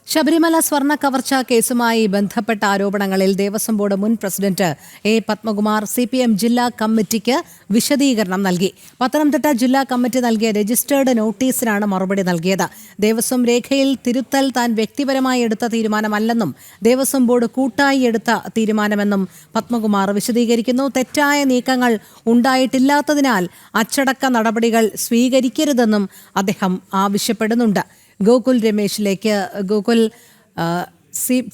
ശബരിമല സ്വർണ്ണ കവർച്ചാ കേസുമായി ബന്ധപ്പെട്ട ആരോപണങ്ങളിൽ ദേവസ്വം ബോർഡ് മുൻ പ്രസിഡന്റ് എ പത്മകുമാർ CPM ജില്ലാ കമ്മിറ്റിക്ക് വിശദീകരണം നൽകി. പത്തനംതിട്ട ജില്ലാ കമ്മിറ്റി നൽകിയ രജിസ്റ്റേർഡ് നോട്ടീസിനാണ് മറുപടി നൽകിയത്. ദേവസ്വം രേഖയിൽ തിരുത്തൽ താൻ വ്യക്തിപരമായി എടുത്ത തീരുമാനമല്ലെന്നും ദേവസ്വം ബോർഡ് കൂട്ടായി എടുത്ത തീരുമാനമെന്നും പത്മകുമാർ വിശദീകരിക്കുന്നു. തെറ്റായ നീക്കങ്ങൾ ഉണ്ടായിട്ടില്ലാത്തതിനാൽ അച്ചടക്ക നടപടികൾ സ്വീകരിക്കരുതെന്നും അദ്ദേഹം ആവശ്യപ്പെടുന്നുണ്ട്. ഗോകുൽ രമേശിലേക്ക്. ഗോകുൽ,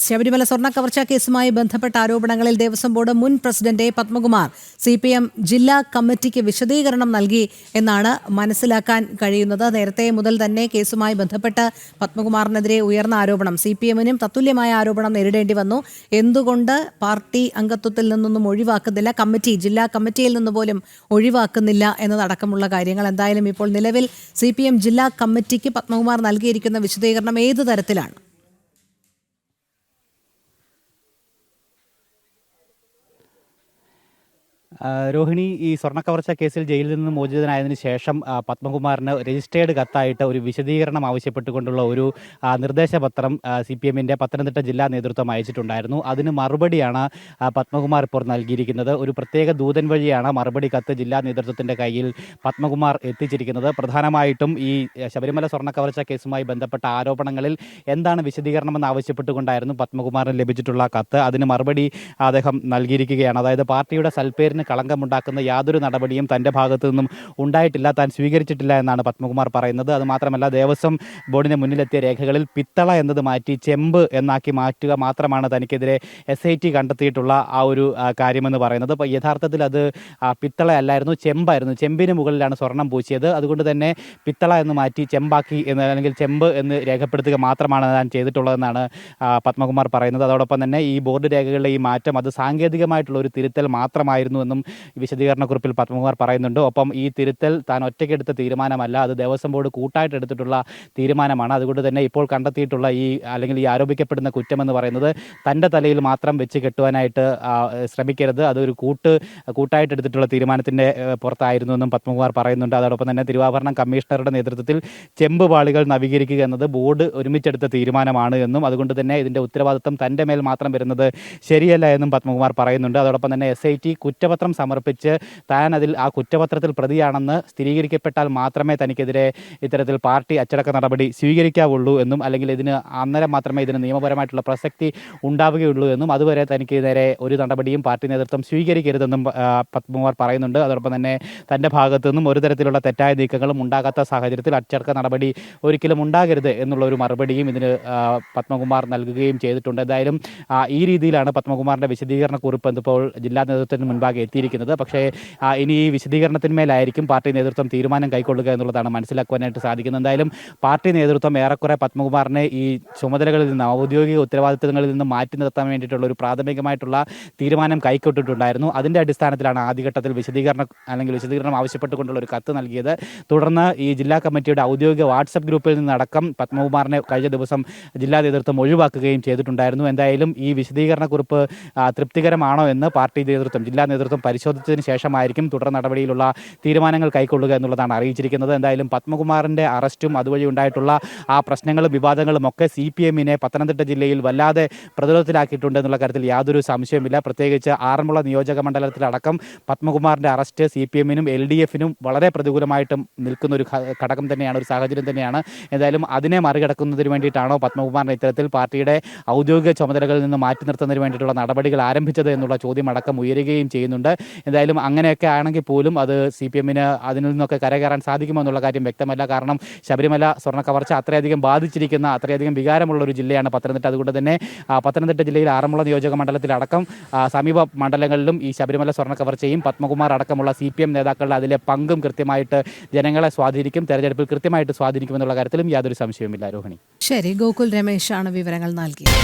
ശബരിമല സ്വർണ്ണ കവർച്ചാ കേസുമായി ബന്ധപ്പെട്ട ആരോപണങ്ങളിൽ ദേവസ്വം ബോർഡ് മുൻ പ്രസിഡന്റ് എ പത്മകുമാർ CPM ജില്ലാ കമ്മിറ്റിക്ക് വിശദീകരണം നൽകി എന്നാണ് മനസ്സിലാക്കാൻ കഴിയുന്നത്. നേരത്തെ മുതൽ തന്നെ കേസുമായി ബന്ധപ്പെട്ട് പത്മകുമാറിനെതിരെ ഉയർന്ന ആരോപണം CPMനും തത്തുല്യമായ ആരോപണം നേരിടേണ്ടി വന്നു. എന്തുകൊണ്ട് പാർട്ടി അംഗത്വത്തിൽ നിന്നൊന്നും ഒഴിവാക്കുന്നില്ല, ജില്ലാ കമ്മിറ്റിയിൽ നിന്ന് പോലും ഒഴിവാക്കുന്നില്ല എന്നതടക്കമുള്ള കാര്യങ്ങൾ. എന്തായാലും ഇപ്പോൾ നിലവിൽ CPM ജില്ലാ കമ്മിറ്റിക്ക് പത്മകുമാർ നൽകിയിരിക്കുന്ന വിശദീകരണം ഏത് തരത്തിലാണ്? രോഹിണി, ഈ സ്വർണ്ണക്കവർച്ച കേസിൽ ജയിലിൽ നിന്ന് മോചിതനായതിനു ശേഷം പത്മകുമാറിന് രജിസ്റ്റേർഡ് കത്തായിട്ട് ഒരു വിശദീകരണം ആവശ്യപ്പെട്ടുകൊണ്ടുള്ള ഒരു നിർദ്ദേശപത്രം CPMന്റെ പത്തനംതിട്ട ജില്ലാ നേതൃത്വം അയച്ചിട്ടുണ്ടായിരുന്നു. അതിന് മറുപടിയാണ് പത്മകുമാർ ഇപ്പോൾ നൽകിയിരിക്കുന്നത്. ഒരു പ്രത്യേക ദൂതൻ വഴിയാണ് മറുപടി കത്ത് ജില്ലാ നേതൃത്വത്തിൻ്റെ കയ്യിൽ പത്മകുമാർ എത്തിച്ചിരിക്കുന്നത്. പ്രധാനമായിട്ടും ഈ ശബരിമല സ്വർണ്ണക്കവർച്ച കേസുമായി ബന്ധപ്പെട്ട ആരോപണങ്ങളിൽ എന്താണ് വിശദീകരണമെന്ന് ആവശ്യപ്പെട്ടുകൊണ്ടായിരുന്നു പത്മകുമാറിന് ലഭിച്ചിട്ടുള്ള കത്ത്. അതിന് മറുപടി അദ്ദേഹം നൽകിയിരിക്കുകയാണ്. അതായത് പാർട്ടിയുടെ സൽപ്പേരിന് കളങ്കമുണ്ടാക്കുന്ന യാതൊരു നടപടിയും തൻ്റെ ഭാഗത്തു നിന്നും ഉണ്ടായിട്ടില്ല, താൻ സ്വീകരിച്ചിട്ടില്ല എന്നാണ് പത്മകുമാർ പറയുന്നത്. അതുമാത്രമല്ല, ദേവസ്വം ബോർഡിന് മുന്നിലെത്തിയ രേഖകളിൽ പിത്തള എന്നത് മാറ്റി ചെമ്പ് എന്നാക്കി മാറ്റുക മാത്രമാണ് തനിക്കെതിരെ SIT കണ്ടെത്തിയിട്ടുള്ള ആ ഒരു കാര്യമെന്ന് പറയുന്നത്. അപ്പോൾ യഥാർത്ഥത്തിൽ അത് പിത്തള അല്ലായിരുന്നു, ചെമ്പായിരുന്നു. ചെമ്പിന് മുകളിലാണ് സ്വർണം പൂശിയത്. അതുകൊണ്ട് തന്നെ പിത്തള എന്ന് മാറ്റി ചെമ്പാക്കി എന്ന്, അല്ലെങ്കിൽ ചെമ്പ് എന്ന് രേഖപ്പെടുത്തുക മാത്രമാണ് താൻ ചെയ്തിട്ടുള്ളതെന്നാണ് പത്മകുമാർ പറയുന്നത്. അതോടൊപ്പം തന്നെ ഈ ബോർഡ് രേഖകളിലെ ഈ മാറ്റം അത് സാങ്കേതികമായിട്ടുള്ള ഒരു തിരുത്തൽ മാത്രമായിരുന്നു എന്നും വിശദീകരണക്കുറിപ്പിൽ പത്മകുമാർ പറയുന്നുണ്ട്. ഒപ്പം ഈ തിരുത്തൽ താൻ ഒറ്റയ്ക്കെടുത്ത തീരുമാനമല്ല, അത് ദേവസ്വം ബോർഡ് കൂട്ടായിട്ട് എടുത്തിട്ടുള്ള തീരുമാനമാണ്. അതുകൊണ്ട് തന്നെ ഇപ്പോൾ കണ്ടെത്തിയിട്ടുള്ള അല്ലെങ്കിൽ ഈ ആരോപിക്കപ്പെടുന്ന കുറ്റമെന്ന് പറയുന്നത് തൻ്റെ തലയിൽ മാത്രം വെച്ച് കെട്ടുവാനായിട്ട് ശ്രമിക്കരുത്, അതൊരു കൂട്ടായിട്ട് എടുത്തിട്ടുള്ള തീരുമാനത്തിൻ്റെ പുറത്തായിരുന്നു എന്നും പത്മകുമാർ പറയുന്നുണ്ട്. അതോടൊപ്പം തന്നെ തിരുവാഭരണം കമ്മീഷണറുടെ നേതൃത്വത്തിൽ ചെമ്പ് പാളികൾ നവീകരിക്കുക എന്നത് ബോർഡ് ഒരുമിച്ചെടുത്ത തീരുമാനമാണ് എന്നും അതുകൊണ്ട് തന്നെ ഇതിൻ്റെ ഉത്തരവാദിത്വം തൻ്റെ മേൽ മാത്രം വരുന്നത് ശരിയല്ല എന്നും പത്മകുമാർ പറയുന്നുണ്ട്. അതോടൊപ്പം തന്നെ SIT കുറ്റപത്രം സമർപ്പിച്ച് താൻ ആ കുറ്റപത്രത്തിൽ പ്രതിയാണെന്ന് സ്ഥിരീകരിക്കപ്പെട്ടാൽ മാത്രമേ തനിക്കെതിരെ ഇത്തരത്തിൽ പാർട്ടി അച്ചടക്ക നടപടി സ്വീകരിക്കാവുള്ളൂ എന്നും, അല്ലെങ്കിൽ അന്നേരം മാത്രമേ ഇതിന് നിയമപരമായിട്ടുള്ള പ്രസക്തി ഉണ്ടാവുകയുള്ളൂ എന്നും, അതുവരെ തനിക്ക് നേരെ ഒരു നടപടിയും പാർട്ടി നേതൃത്വം സ്വീകരിക്കരുതെന്നും പത്മകുമാർ പറയുന്നുണ്ട്. അതോടൊപ്പം തന്നെ തൻ്റെ ഭാഗത്തു നിന്നും ഒരു തരത്തിലുള്ള തെറ്റായ നീക്കങ്ങളും ഉണ്ടാകാത്ത സാഹചര്യത്തിൽ അച്ചടക്ക നടപടി ഒരിക്കലും ഉണ്ടാകരുത് എന്നുള്ള ഒരു മറുപടിയും ഇതിന് പത്മകുമാർ നൽകുകയും ചെയ്തിട്ടുണ്ട്. എന്തായാലും ഈ രീതിയിലാണ് പത്മകുമാറിൻ്റെ വിശദീകരണ കുറിപ്പ് ഇപ്പോൾ ജില്ലാ നേതൃത്വത്തിന് മുൻപാകെ എത്തിയിരിക്കുന്നത്. പക്ഷേ ഇനി ഈ വിശദീകരണത്തിന്മേലായിരിക്കും പാർട്ടി നേതൃത്വം തീരുമാനം കൈക്കൊള്ളുക എന്നുള്ളതാണ് മനസ്സിലാക്കുവാനായിട്ട് സാധിക്കുന്നത്. എന്തായാലും പാർട്ടി നേതൃത്വം ഏറെക്കുറെ പത്മകുമാറിനെ ഈ ചുമതലകളിൽ നിന്ന്, ഔദ്യോഗിക ഉത്തരവാദിത്തങ്ങളിൽ നിന്ന് മാറ്റി നിർത്താൻ വേണ്ടിയിട്ടുള്ള ഒരു പ്രാഥമികമായിട്ടുള്ള തീരുമാനം കൈക്കൊണ്ടിട്ടുണ്ടായിരുന്നു. അതിൻ്റെ അടിസ്ഥാനത്തിലാണ് ആദ്യഘട്ടത്തിൽ വിശദീകരണം ആവശ്യപ്പെട്ടുകൊണ്ടുള്ള ഒരു കത്ത് നൽകിയത്. തുടർന്ന് ഈ ജില്ലാ കമ്മിറ്റിയുടെ ഔദ്യോഗിക വാട്സപ്പ് ഗ്രൂപ്പിൽ നിന്നടക്കം പത്മകുമാറിനെ കഴിഞ്ഞ ദിവസം ജില്ലാ നേതൃത്വം ഒഴിവാക്കുകയും ചെയ്തിട്ടുണ്ടായിരുന്നു. എന്തായാലും ഈ വിശദീകരണക്കുറിപ്പ് തൃപ്തികരമാണോ എന്ന് പാർട്ടി നേതൃത്വം, ജില്ലാ നേതൃത്വം പരിശോധിച്ചതിന് ശേഷമായിരിക്കും തുടർ നടപടിയിലുള്ള തീരുമാനങ്ങൾ കൈക്കൊള്ളുക എന്നുള്ളതാണ് അറിയിച്ചിരിക്കുന്നത്. എന്തായാലും പത്മകുമാറിൻ്റെ അറസ്റ്റും അതുവഴി ഉണ്ടായിട്ടുള്ള ആ പ്രശ്നങ്ങളും വിവാദങ്ങളും ഒക്കെ CPMനെ പത്തനംതിട്ട ജില്ലയിൽ വല്ലാതെ പ്രതിരോധത്തിലാക്കിയിട്ടുണ്ട് എന്നുള്ള കാര്യത്തിൽ യാതൊരു സംശയമില്ല. പ്രത്യേകിച്ച് ആറന്മുള നിയോജക മണ്ഡലത്തിലടക്കം പത്മകുമാറിൻ്റെ അറസ്റ്റ് CPMനും LDFനും വളരെ പ്രതികൂലമായിട്ടും നിൽക്കുന്ന ഒരു ഘടകം തന്നെയാണ്, ഒരു സാഹചര്യം തന്നെയാണ്. എന്തായാലും അതിനെ മറികടക്കുന്നതിന് വേണ്ടിയിട്ടാണോ പത്മകുമാറിനെ ഇത്തരത്തിൽ പാർട്ടിയുടെ ഔദ്യോഗിക ചുമതലകളിൽ നിന്ന് മാറ്റി നിർത്തുന്നതിന് വേണ്ടിയിട്ടുള്ള നടപടികൾ ആരംഭിച്ചത് എന്നുള്ള ചോദ്യം അടക്കം ഉയരുകയും ചെയ്യുന്നുണ്ട്. എന്തായാലും അങ്ങനെയൊക്കെ ആണെങ്കിൽ പോലും അത് CPMന് അതിൽ നിന്നൊക്കെ കരകയറാൻ സാധിക്കുമോ എന്നുള്ള കാര്യം വ്യക്തമല്ല. കാരണം ശബരിമല സ്വർണ്ണ കവർച്ച അത്രയധികം ബാധിച്ചിരിക്കുന്ന, അത്രയധികം വികാരമുള്ള ഒരു ജില്ലയാണ് പത്തനംതിട്ട. അതുകൊണ്ട് തന്നെ പത്തനംതിട്ട ജില്ലയിൽ ആറന്മുള നിയോജക മണ്ഡലത്തിലടക്കം സമീപ മണ്ഡലങ്ങളിലും ഈ ശബരിമല സ്വർണ്ണ കവർച്ചയും പത്മകുമാർ അടക്കമുള്ള CPM നേതാക്കളുടെ അതിലെ പങ്കും കൃത്യമായിട്ട് ജനങ്ങളെ സ്വാധീനിക്കും, തെരഞ്ഞെടുപ്പിൽ കൃത്യമായിട്ട് സ്വാധീനിക്കുമെന്നുള്ള കാര്യത്തിലും യാതൊരു സംശയവുമില്ല. രോഹിണി. ശരി, ഗോകുൽ രമേശാണ് വിവരങ്ങൾ നൽകിയത്.